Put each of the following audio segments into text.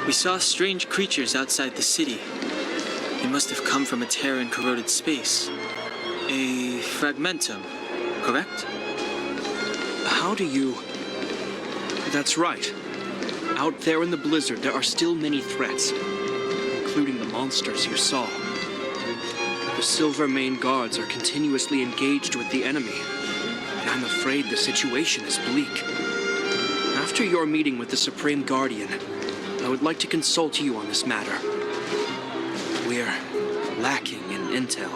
We saw strange creatures outside the city. They must have come from a tear in corroded space. A fragmentum, correct? How do you... That's right. Out there in the blizzard, there are still many threats, including the monsters you saw. The Silvermane guards are continuously engaged with the enemy, and I'm afraid the situation is bleak. After your meeting with the Supreme Guardian, I would like to consult you on this matter. We're lacking in intel.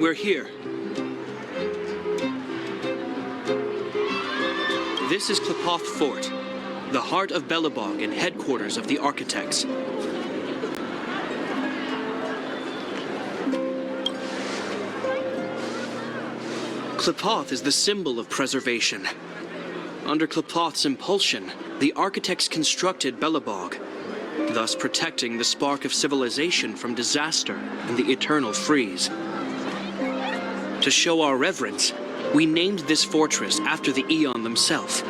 We're here. This is Qlipoth Fort, the heart of Belobog and headquarters of the Architects. Qlipoth is the symbol of preservation. Under Qlipoth's impulsion, the Architects constructed Belobog, thus protecting the spark of civilization from disaster and the eternal freeze. To show our reverence, we named this fortress after the Aeon themselves.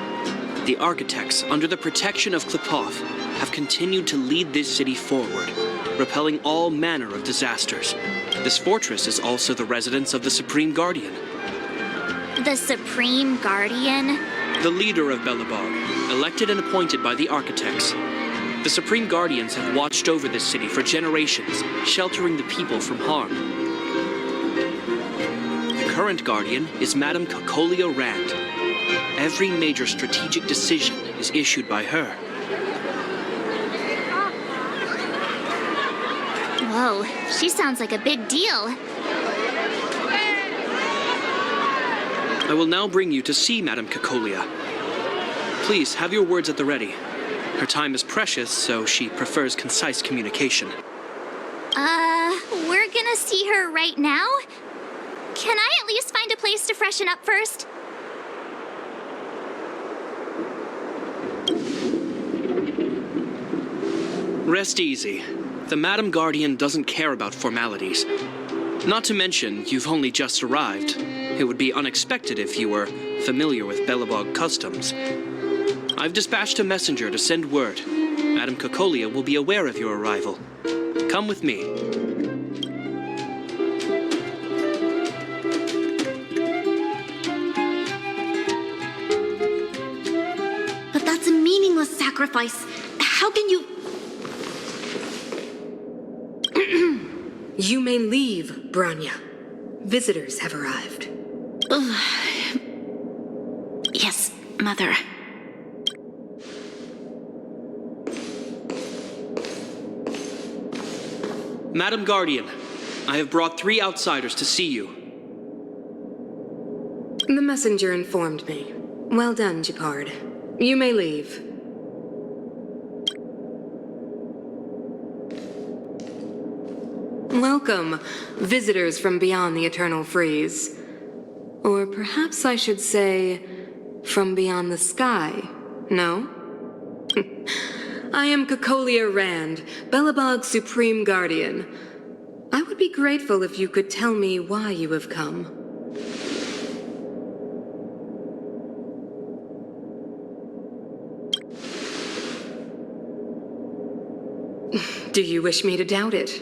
The Architects, under the protection of Qlipoth, have continued to lead this city forward, repelling all manner of disasters. This fortress is also the residence of the Supreme Guardian. The Supreme Guardian? The leader of Belobog, elected and appointed by the Architects. The Supreme Guardians have watched over this city for generations, sheltering the people from harm. The current Guardian is Madame Cocolia Rand. Every major strategic decision is issued by her. Whoa, she sounds like a big deal. I will now bring you to see Madame Cocolia. Please, have your words at the ready. Her time is precious, so she prefers concise communication. We're gonna see her right now? Can I at least find a place to freshen up first? Rest easy. The Madame Guardian doesn't care about formalities. Not to mention, you've only just arrived. It would be unexpected if you were familiar with Belobog customs. I've dispatched a messenger to send word. Madame Cocolia will be aware of your arrival. Come with me. But that's a meaningless sacrifice. How can you... You may leave, Branya. Visitors have arrived. Yes, Mother. Madame Guardian, I have brought 3 outsiders to see you. The messenger informed me. Well done, Gepard. You may leave. Welcome, visitors from beyond the eternal freeze. Or perhaps I should say, from beyond the sky, no? I am Cocolia Rand, Belobog's Supreme Guardian. I would be grateful if you could tell me why you have come. Do you wish me to doubt it?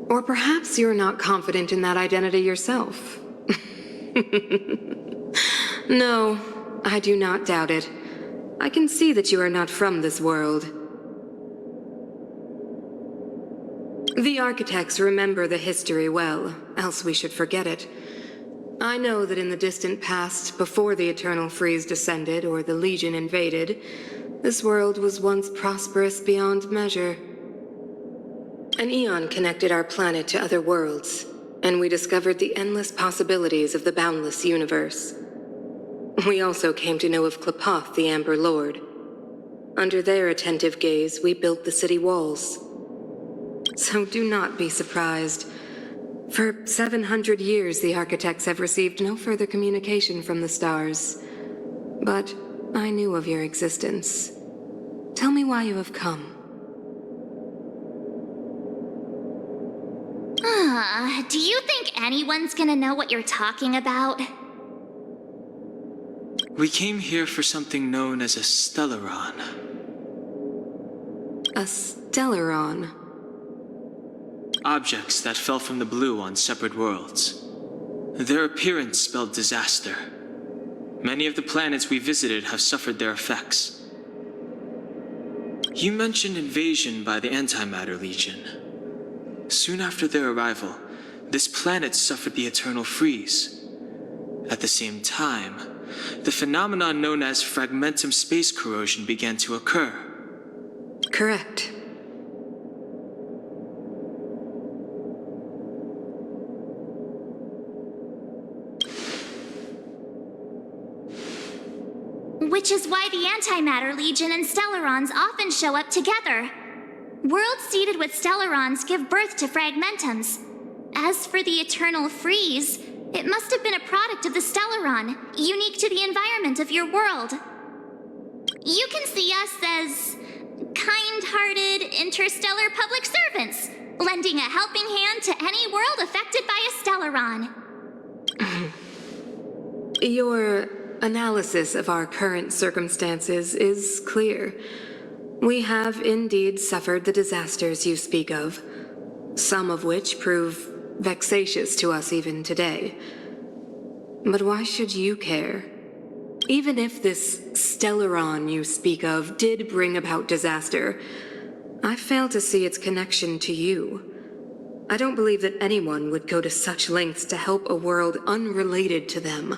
Or perhaps you're not confident in that identity yourself. No, I do not doubt it. I can see that you are not from this world. The Architects remember the history well, else we should forget it. I know that in the distant past, before the Eternal Freeze descended or the Legion invaded, this world was once prosperous beyond measure. An Aeon connected our planet to other worlds, and we discovered the endless possibilities of the boundless universe. We also came to know of Qlipoth, the Amber Lord. Under their attentive gaze, we built the city walls. So do not be surprised. For 700 years, the Architects have received no further communication from the stars. But I knew of your existence. Tell me why you have come. Do you think anyone's gonna know what you're talking about? We came here for something known as a Stellaron. A Stellaron? Objects that fell from the blue on separate worlds. Their appearance spelled disaster. Many of the planets we visited have suffered their effects. You mentioned invasion by the Antimatter Legion. Soon after their arrival, this planet suffered the eternal freeze. At the same time, the phenomenon known as fragmentum space corrosion began to occur. Correct. Which is why the Antimatter Legion and Stellarons often show up together. Worlds seeded with Stellarons give birth to fragmentums. As for the eternal freeze, it must have been a product of the Stellaron, unique to the environment of your world. You can see us as kind-hearted interstellar public servants, lending a helping hand to any world affected by a Stellaron. Your analysis of our current circumstances is clear. We have indeed suffered the disasters you speak of, some of which prove vexatious to us even today. But why should you care? Even if this Stellaron you speak of did bring about disaster, I fail to see its connection to you. I don't believe that anyone would go to such lengths to help a world unrelated to them.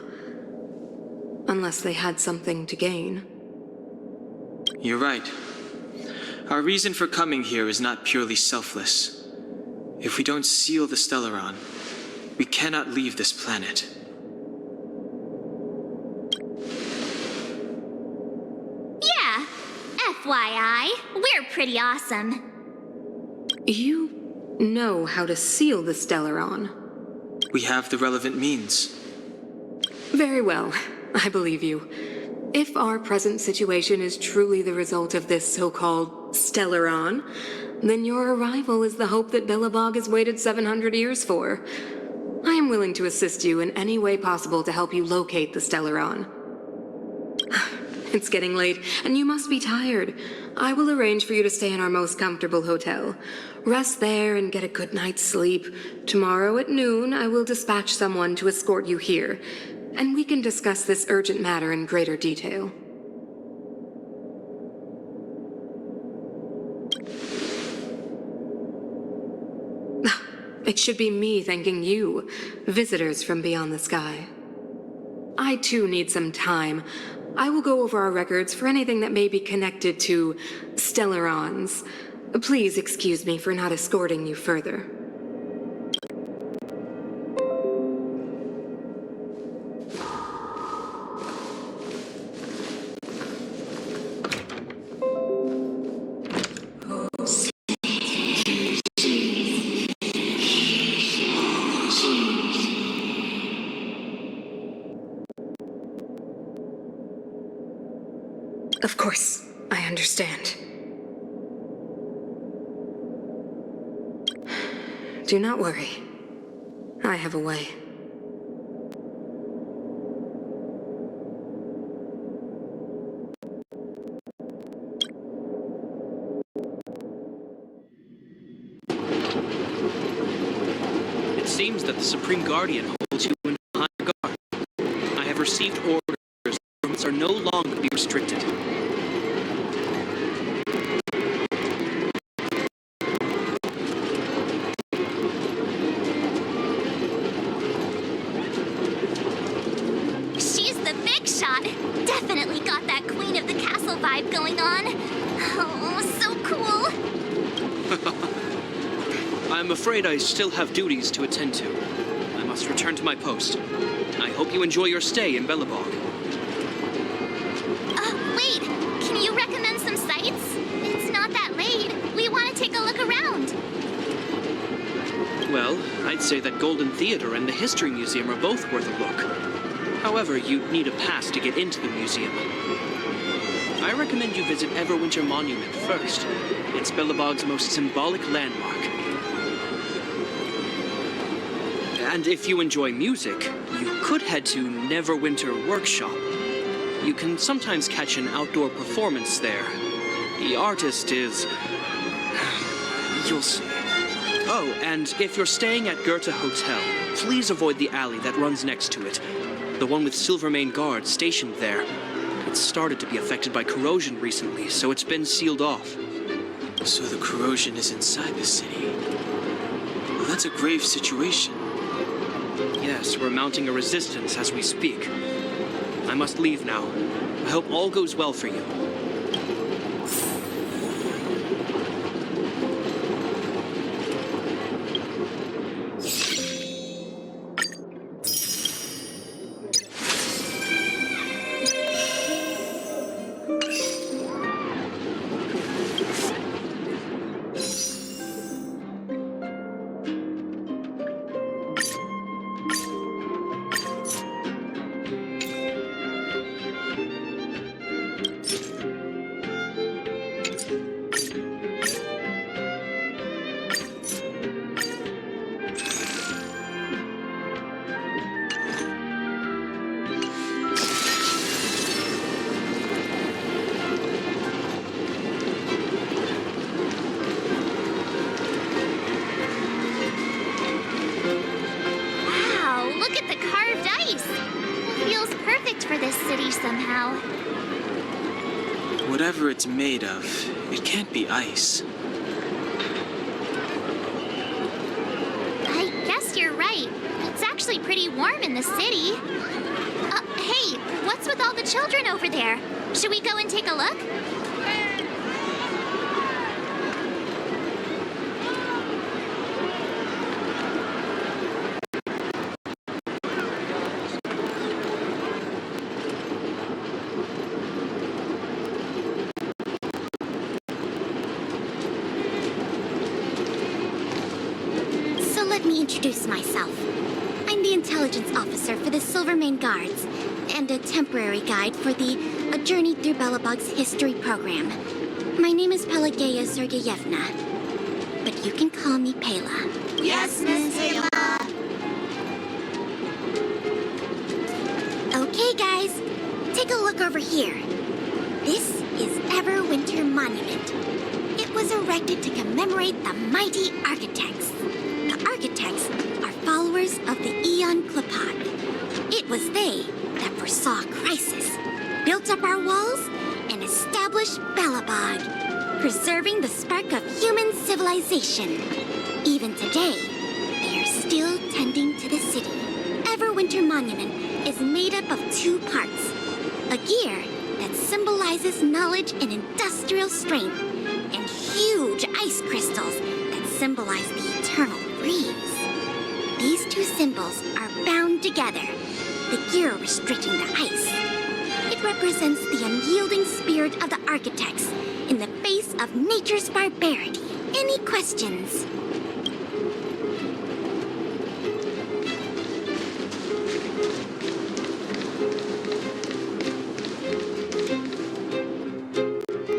Unless they had something to gain. You're right. Our reason for coming here is not purely selfless. If we don't seal the Stellaron, we cannot leave this planet. Yeah, FYI, we're pretty awesome. You know how to seal the Stellaron. We have the relevant means. Very well. I believe you. If our present situation is truly the result of this so-called Stellaron, then your arrival is the hope that Belobog has waited 700 years for. I am willing to assist you in any way possible to help you locate the Stellaron. It's getting late, and you must be tired. I will arrange for you to stay in our most comfortable hotel. Rest there and get a good night's sleep. Tomorrow at noon, I will dispatch someone to escort you here, and we can discuss this urgent matter in greater detail. It should be me thanking you, visitors from beyond the sky. I too need some time. I will go over our records for anything that may be connected to Stellarons. Please excuse me for not escorting you further. Of course, I understand. Do not worry. I have a way. It seems that the Supreme Guardian holds you in high regard. I have received orders that movements are no longer to be restricted. She's the big shot. Definitely got that Queen of the Castle vibe going on. Oh, so cool. I'm afraid I still have duties to attend to. I must return to my post. I hope you enjoy your stay in Belobog. Wait. Can you recommend some sites? It's not that late. We want to take a look around. Well, I'd say that Golden Theater and the History Museum are both worth a look. However, you'd need a pass to get into the museum. I recommend you visit Everwinter Monument first. It's Belobog's most symbolic landmark. And if you enjoy music, you could head to Neverwinter Workshop. You can sometimes catch an outdoor performance there. The artist is... you'll see. Oh, and if you're staying at Goethe Hotel, please avoid the alley that runs next to it. The one with Silvermane guards stationed there. It's started to be affected by corrosion recently, so it's been sealed off. So the corrosion is inside the city. Well, that's a grave situation. Yes, we're mounting a resistance as we speak. I must leave now. I hope all goes well for you. Somehow. Whatever it's made of, it can't be ice. I guess you're right. It's actually pretty warm in the city. Hey, what's with all the children over there? Should we go and take a look? Let me introduce myself. I'm the intelligence officer for the Silvermane Guards, and a temporary guide for the A Journey Through Belobog's history program. My name is Pelageya Sergeyevna, but you can call me Pela. Yes, Miss Pela. Okay, guys, take a look over here. This is Everwinter Monument. It was erected to commemorate the mighty architects. The architects are followers of the Aeon Klapat. It was they that foresaw crisis, built up our walls, and established Belobog, preserving the spark of human civilization. Even today, they are still tending to the city. Everwinter Monument is made up of two parts. A gear that symbolizes knowledge and industrial strength, and huge ice crystals that symbolize the eternal freeze. These two symbols are bound together, the gear restricting the ice. It represents the unyielding spirit of the architects in the face of nature's barbarity. Any questions?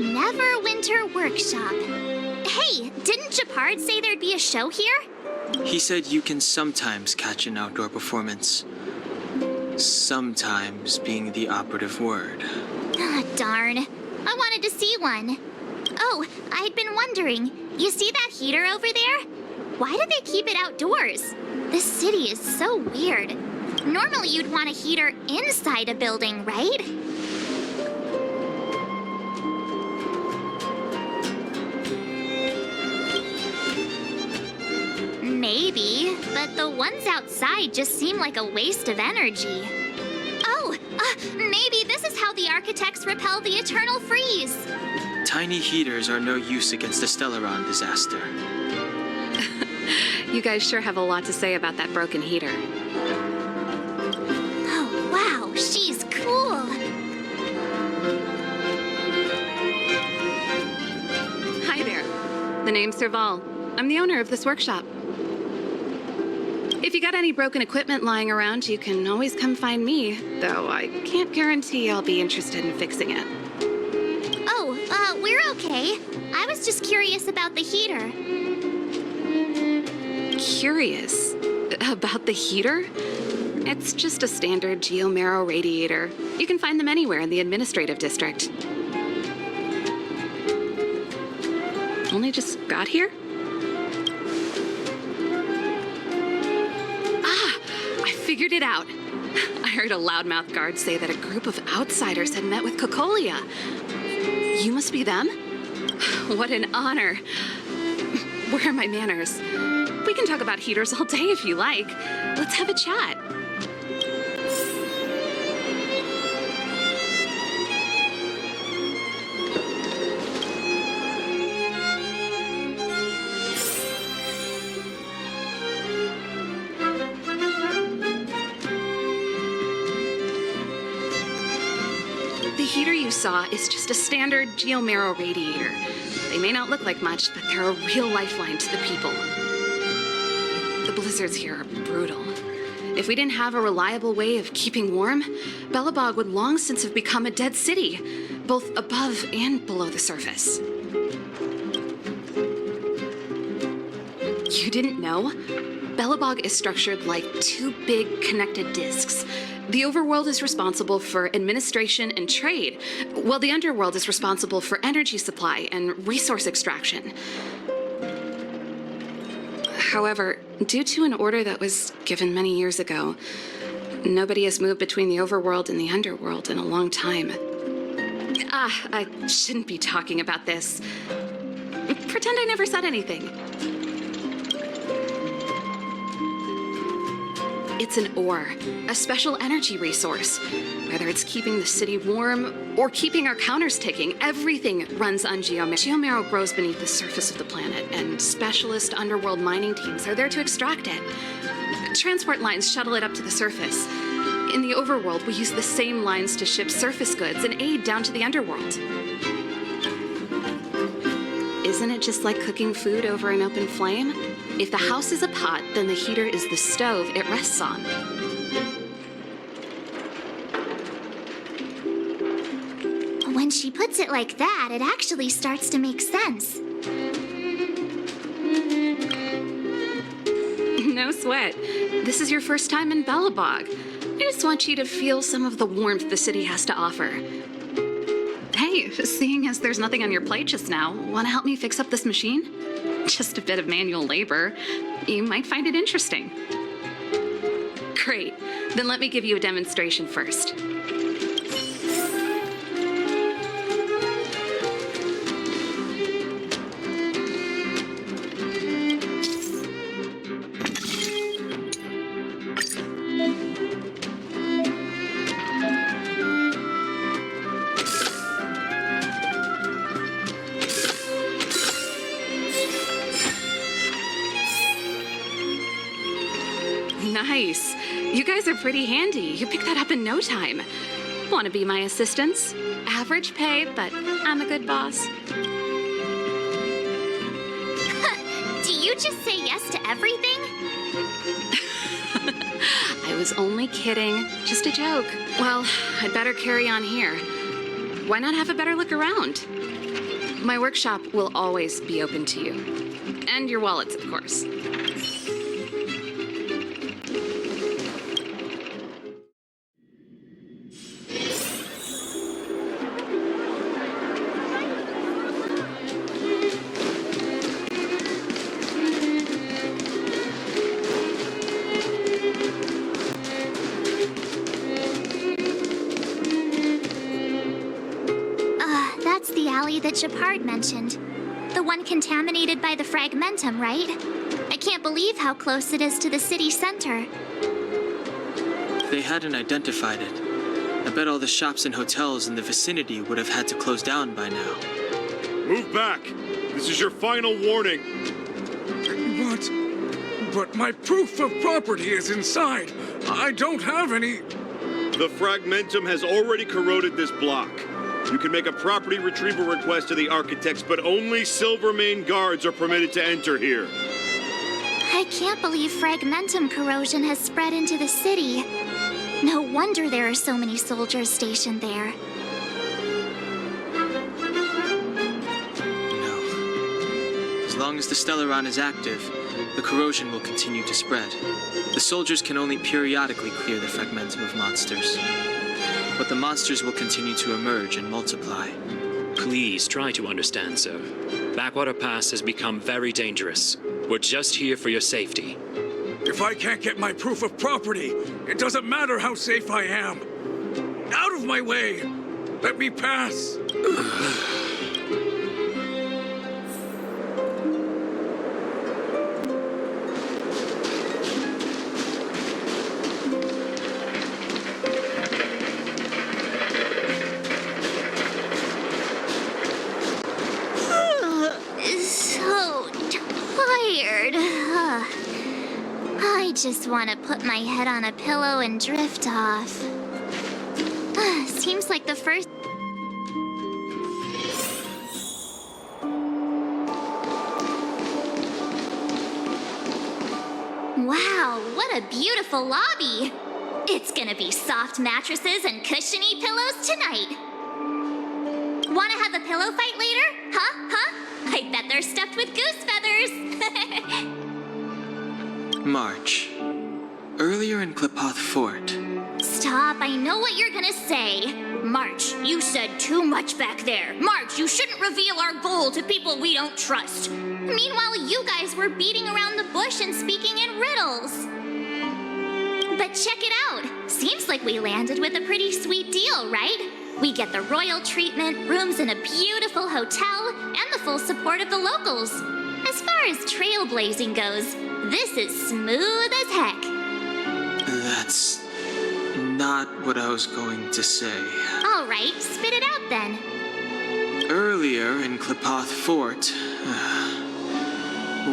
Neverwinter Workshop. Hey, didn't Japard say there'd be a show here? He said you can sometimes catch an outdoor performance. Sometimes being the operative word. Ah, darn. I wanted to see one. Oh, I'd been wondering. You see that heater over there? Why do they keep it outdoors? This city is so weird. Normally you'd want a heater inside a building, right? Maybe, but the ones outside just seem like a waste of energy. Oh, maybe this is how the architects repel the eternal freeze. Tiny heaters are no use against the Stellaron disaster. You guys sure have a lot to say about that broken heater. Oh, wow, she's cool. Hi there. The name's Serval. I'm the owner of this workshop. If you got any broken equipment lying around, you can always come find me, though I can't guarantee I'll be interested in fixing it. Oh, we're okay. I was just curious about the heater. Curious? About the heater? It's just a standard geomarrow radiator. You can find them anywhere in the administrative district. Only just got here? Ah, I figured it out. I heard a loudmouth guard say that a group of outsiders had met with Cocolia. You must be them? What an honor. Where are my manners? We can talk about heaters all day if you like. Let's have a chat. The heater you saw is just a standard geomarrow radiator. They may not look like much, but they're a real lifeline to the people. The blizzards here are brutal. If we didn't have a reliable way of keeping warm, Belobog would long since have become a dead city, both above and below the surface. You didn't know? Belobog is structured like two big connected disks. The overworld is responsible for administration and trade, while the underworld is responsible for energy supply and resource extraction. However, due to an order that was given many years ago, nobody has moved between the overworld and the underworld in a long time. I shouldn't be talking about this. Pretend I never said anything. It's an ore, a special energy resource. Whether it's keeping the city warm or keeping our counters ticking, everything runs on geomarrow. Geomarrow grows beneath the surface of the planet, and specialist underworld mining teams are there to extract it. Transport lines shuttle it up to the surface. In the overworld, we use the same lines to ship surface goods and aid down to the underworld. Isn't it just like cooking food over an open flame? If the house is a pot, then the heater is the stove it rests on. When she puts it like that, it actually starts to make sense. No sweat. This is your first time in Belobog. I just want you to feel some of the warmth the city has to offer. Hey, seeing as there's nothing on your plate just now, want to help me fix up this machine? Just a bit of manual labor. You might find it interesting. Great. Then let me give you a demonstration first. Nice. You guys are pretty handy. You picked that up in no time. Want to be my assistants? Average pay, but I'm a good boss. Do you just say yes to everything? I was only kidding. Just a joke. Well, I'd better carry on here. Why not have a better look around? My workshop will always be open to you. And your wallets, of course. That's the alley that Shepard mentioned. The one contaminated by the fragmentum, right? I can't believe how close it is to the city center. If they hadn't identified it, I bet all the shops and hotels in the vicinity would have had to close down by now. Move back! This is your final warning! But my proof of property is inside. I don't have any... The fragmentum has already corroded this block. You can make a property retrieval request to the architects, but only Silvermane guards are permitted to enter here. I can't believe fragmentum corrosion has spread into the city. No wonder there are so many soldiers stationed there. No. As long as the Stellaron is active, the corrosion will continue to spread. The soldiers can only periodically clear the fragmentum of monsters. But the monsters will continue to emerge and multiply. Please try to understand, sir. Backwater Pass has become very dangerous. We're just here for your safety. If I can't get my proof of property, it doesn't matter how safe I am. Out of my way! Let me pass! So tired. I just want to put my head on a pillow and drift off. Seems like the first... Wow, what a beautiful lobby! It's gonna be soft mattresses and cushiony pillows tonight. Wanna have a pillow fight later? Huh? I bet they're stuffed with goose feathers. March. Earlier in Klipoth Fort. Stop, I know what you're gonna say. March, you said too much back there. March, you shouldn't reveal our goal to people we don't trust. Meanwhile, you guys were beating around the bush and speaking in riddles. But check it out. Seems like we landed with a pretty sweet deal, right? We get the royal treatment, rooms in a beautiful hotel, and the full support of the locals. As far as trailblazing goes, this is smooth as heck. That's not what I was going to say. All right, spit it out then. Earlier in Klipoth Fort,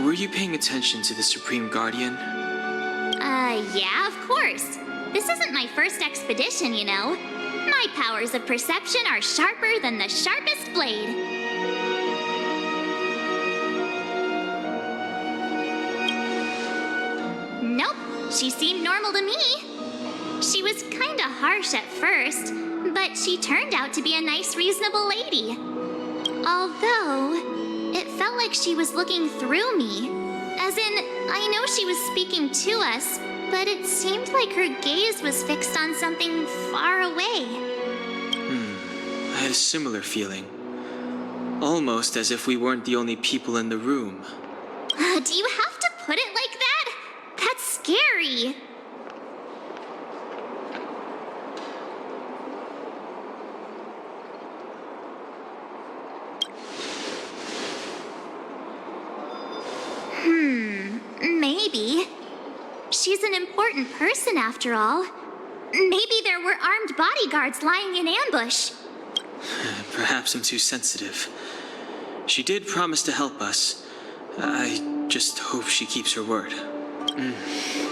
were you paying attention to the Supreme Guardian? Yeah, of course. This isn't my first expedition, you know. My powers of perception are sharper than the sharpest blade. Nope, she seemed normal to me. She was kinda harsh at first, but she turned out to be a nice, reasonable lady. Although, it felt like she was looking through me. As in, I know she was speaking to us, but it seemed like her gaze was fixed on something far away. I had a similar feeling. Almost as if we weren't the only people in the room. Do you have to put it like that? That's scary. Maybe. She's an important person after all. Maybe there were armed bodyguards lying in ambush. Perhaps I'm too sensitive. She did promise to help us. I just hope she keeps her word.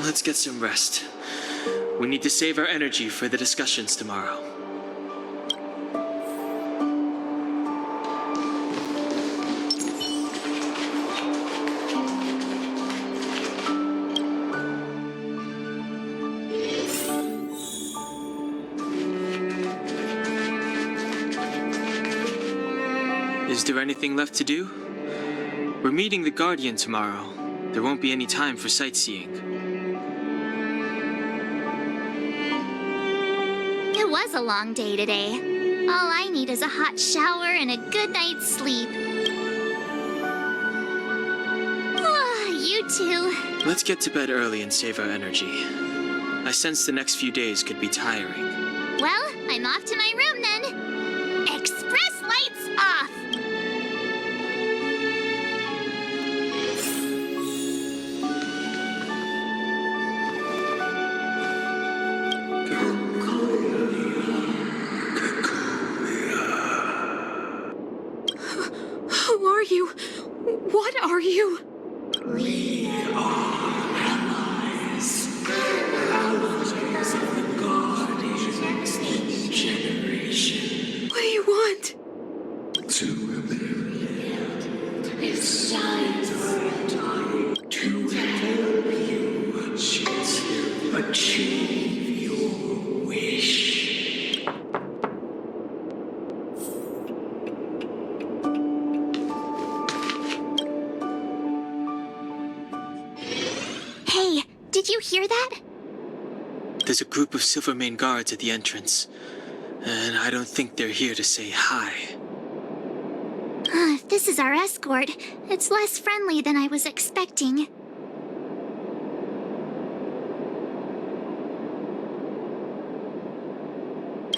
Let's get some rest. We need to save our energy for the discussions tomorrow. Is there anything left to do? We're meeting the Guardian tomorrow. There won't be any time for sightseeing. It was a long day today. All I need is a hot shower and a good night's sleep. You too. Let's get to bed early and save our energy. I sense the next few days could be tiring. Well, I'm off to my room then. Express lights off! Who are you? What are you? We are allies. Allies of the Guardians each generation. What do you want? To rebuild. It's time to help you achieve your wish. Did you hear that? There's a group of Silvermane guards at the entrance, and I don't think they're here to say hi. If this is our escort, it's less friendly than I was expecting.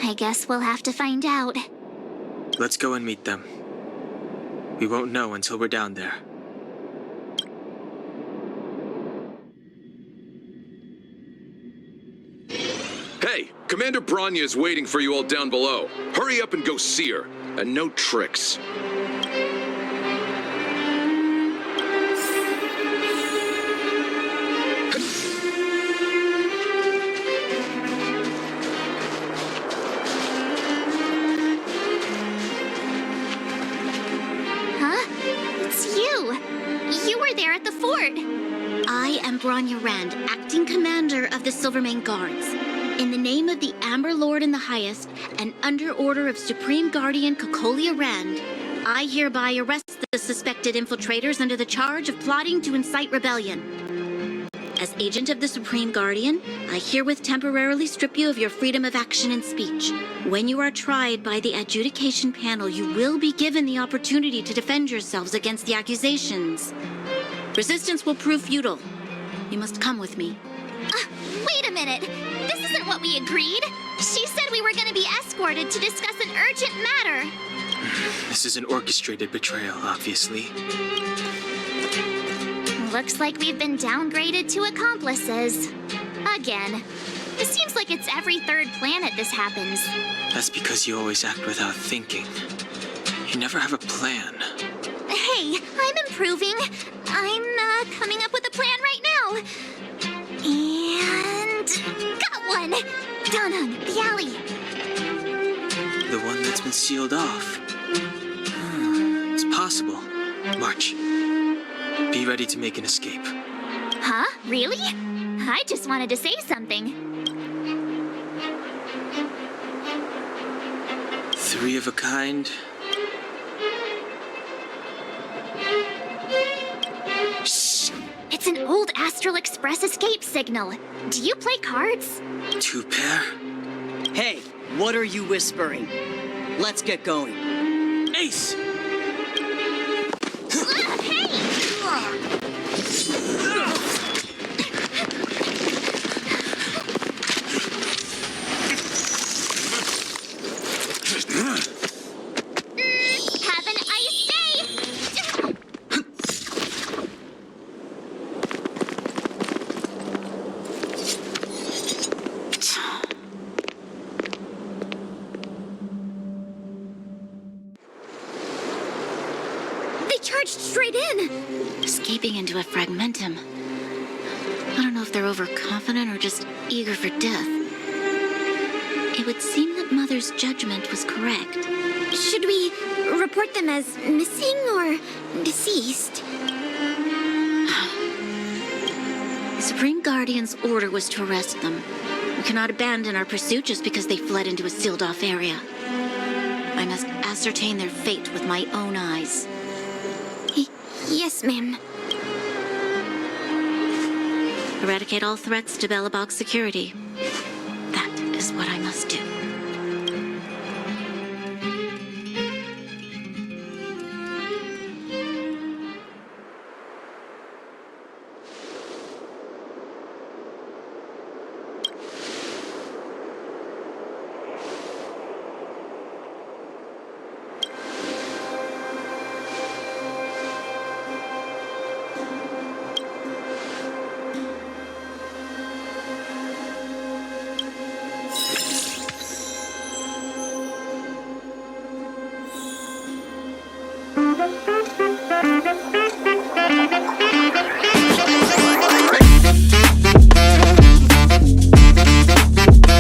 I guess we'll have to find out. Let's go and meet them. We won't know until we're down there. Hey, Commander Bronya is waiting for you all down below. Hurry up and go see her. And no tricks. Huh? It's you! You were there at the fort! I am Bronya Rand, acting commander of the Silvermane Guards. In the name of the Amber Lord in the Highest, and under order of Supreme Guardian Kokolia Rand, I hereby arrest the suspected infiltrators under the charge of plotting to incite rebellion. As agent of the Supreme Guardian, I herewith temporarily strip you of your freedom of action and speech. When you are tried by the adjudication panel, you will be given the opportunity to defend yourselves against the accusations. Resistance will prove futile. You must come with me. Wait a minute! This isn't what we agreed! She said we were gonna be escorted to discuss an urgent matter! This is an orchestrated betrayal, obviously. Looks like we've been downgraded to accomplices. Again. It seems like it's every third planet this happens. That's because you always act without thinking. You never have a plan. Hey, I'm improving. I'm coming up with a plan right now. And got one! Down on the alley. The one that's been sealed off. It's possible. March. Be ready to make an escape. Huh? Really? I just wanted to say something. 3 of a kind. Shh! It's an old Astral Express escape signal. Do you play cards? 2 pair? Hey, what are you whispering? Let's get going. Ace! Have an ice day! They charged straight in! Escaping into a fragmentum. I don't know if they're overconfident or just eager for death. It would seem that Mother's judgment was correct. Should we report them as missing or deceased? The Supreme Guardian's order was to arrest them. We cannot abandon our pursuit just because they fled into a sealed-off area. I must ascertain their fate with my own eyes. Yes, ma'am. Eradicate all threats to Belobog's security.